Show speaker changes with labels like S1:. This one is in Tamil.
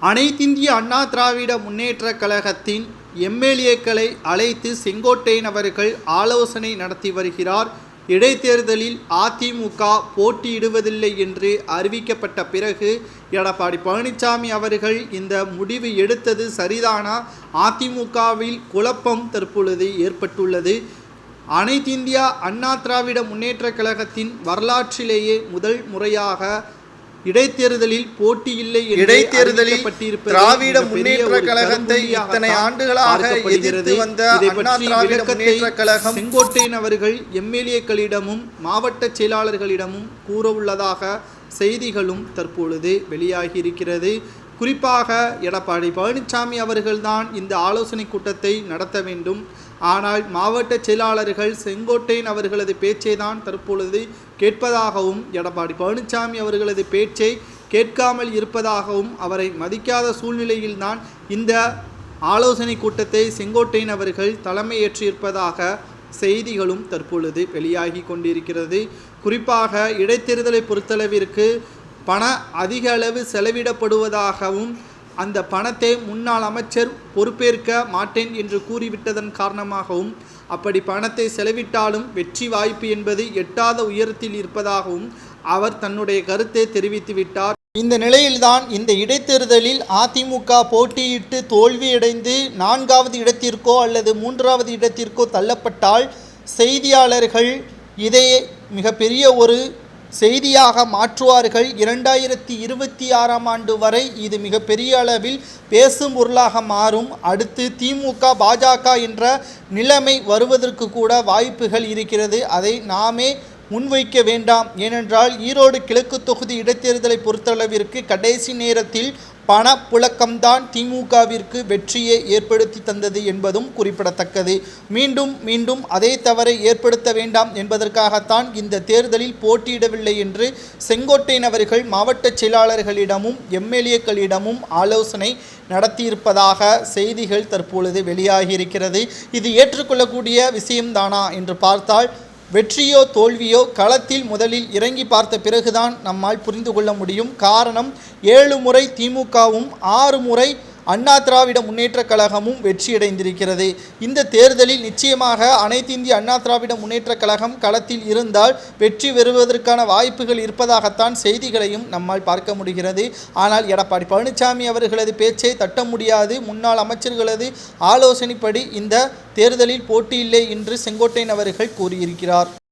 S1: அனைத்திந்திய அண்ணா திராவிட முன்னேற்றக் கழகத்தின் எம்எல்ஏக்களை அழைத்து செங்கோட்டையன் அவர்கள் ஆலோசனை நடத்தி வருகிறார். இடைத்தேர்தலில் அதிமுக போட்டியிடுவதில்லை என்று அறிவிக்கப்பட்ட பிறகு எடப்பாடி பழனிசாமி அவர்கள் இந்த முடிவு எடுத்தது சரிதானா? அதிமுகவில் குழப்பம் தற்பொழுது ஏற்பட்டுள்ளது. அனைத்திந்திய அண்ணா திராவிட முன்னேற்றக் கழகத்தின் வரலாற்றிலேயே முதல் முறையாக இடைத்தேர்தலில் போட்டியில்லை.
S2: இடைத்தேர்தலில் திராவிட முன்னேற்ற கழகத்தை இத்தனை ஆண்டுகளாக எதிர்த்து வந்த அண்ணா திராவிட முன்னேற்ற கழகம்
S1: செங்கோட்டையன் அவர்கள் எம்எல்ஏக்களிடமும் மாவட்ட செயலாளர்களிடமும் கூற உள்ளதாக செய்திகளும் தற்பொழுது வெளியாகி இருக்கிறது. குறிப்பாக எடப்பாடி பழனிசாமி அவர்கள்தான் இந்த ஆலோசனை கூட்டத்தை நடத்த வேண்டும். ஆனால் மாவட்ட செயலாளர்கள் செங்கோட்டையன் அவர்களது பேச்சை தான் தற்பொழுது கேட்பதாகவும், எடப்பாடி பழனிசாமி அவர்களது பேச்சை கேட்காமல் இருப்பதாகவும், அவரை மதிக்காத சூழ்நிலையில்தான் இந்த ஆலோசனை கூட்டத்தை செங்கோட்டையன் அவர்கள் தலைமையேற்றிருப்பதாக செய்திகளும் தற்பொழுது வெளியாகி கொண்டிருக்கிறது. குறிப்பாக இடைத்தேர்தலை பொறுத்தளவிற்கு அதிக அளவு செலவிடப்படுவதாகவும், அந்த பணத்தை முன்னாள் அமைச்சர் பொறுப்பேற்க மாட்டேன் என்று கூறிவிட்டதன் காரணமாகவும், அப்படி பணத்தை செலவிட்டாலும் வெற்றி வாய்ப்பு என்பது எட்டாத உயரத்தில் இருப்பதாகவும் அவர் தன்னுடைய கருத்தை தெரிவித்துவிட்டார். இந்த நிலையில்தான் இந்த இடைத்தேர்தலில் அதிமுக போட்டியிட்டு தோல்வியடைந்து 4வது இடத்திற்கோ அல்லது 3வது இடத்திற்கோ தள்ளப்பட்டால் செய்தியாளர்கள் இதை மிகப்பெரிய ஒரு செய்தியாக மாற்றுவார்கள். 2026ஆம் ஆண்டு வரை இது மிகப்பெரிய அளவில் பேசும் பொருளாக மாறும். அடுத்து திமுக பாஜக என்ற நிலைமை வருவதற்கு கூட வாய்ப்புகள் இருக்கிறது. அதை நாமே முன்வைக்க வேண்டாம். ஏனென்றால் ஈரோடு கிழக்கு தொகுதி இடைத்தேர்தலை பொறுத்தளவிற்கு கடைசி நேரத்தில் பணப்புழக்கம்தான் திமுகவிற்கு வெற்றியை ஏற்படுத்தி தந்தது என்பதும் குறிப்பிடத்தக்கது. மீண்டும் அதே தவறை ஏற்படுத்த வேண்டாம் என்பதற்காகத்தான் இந்த தேர்தலில் போட்டியிடவில்லை என்று செங்கோட்டையன் அவர்கள் மாவட்ட செயலாளர்களிடமும் எம்எல்ஏக்களிடமும் ஆலோசனை நடத்தியிருப்பதாக செய்திகள் தற்பொழுது வெளியாகியிருக்கிறது. இது ஏற்றுக்கொள்ளக்கூடிய விஷயம்தானா என்று பார்த்தால், வெற்றியோ தோல்வியோ களத்தில் முதலில் இறங்கி பார்த்த பிறகுதான் நம்மால் புரிந்து கொள்ள முடியும். காரணம், 7 முறை திமுகவும் 6 முறை அண்ணா திராவிட முன்னேற்ற கழகமும் வெற்றியடைந்திருக்கிறது. இந்த தேர்தலில் நிச்சயமாக அனைத்திந்திய அண்ணா திராவிட முன்னேற்ற கழகம் களத்தில் இருந்தால் வெற்றி பெறுவதற்கான வாய்ப்புகள் இருப்பதாகத்தான் செய்திகளையும் நம்மால் பார்க்க முடிகிறது. ஆனால் எடப்பாடி பழனிசாமி அவர்களது பேச்சை தட்ட முடியாது. முன்னாள் அமைச்சர்களது ஆலோசனைப்படி இந்த தேர்தலில் போட்டியில்லை என்று செங்கோட்டையன் அவர்கள் கூறியிருக்கிறார்.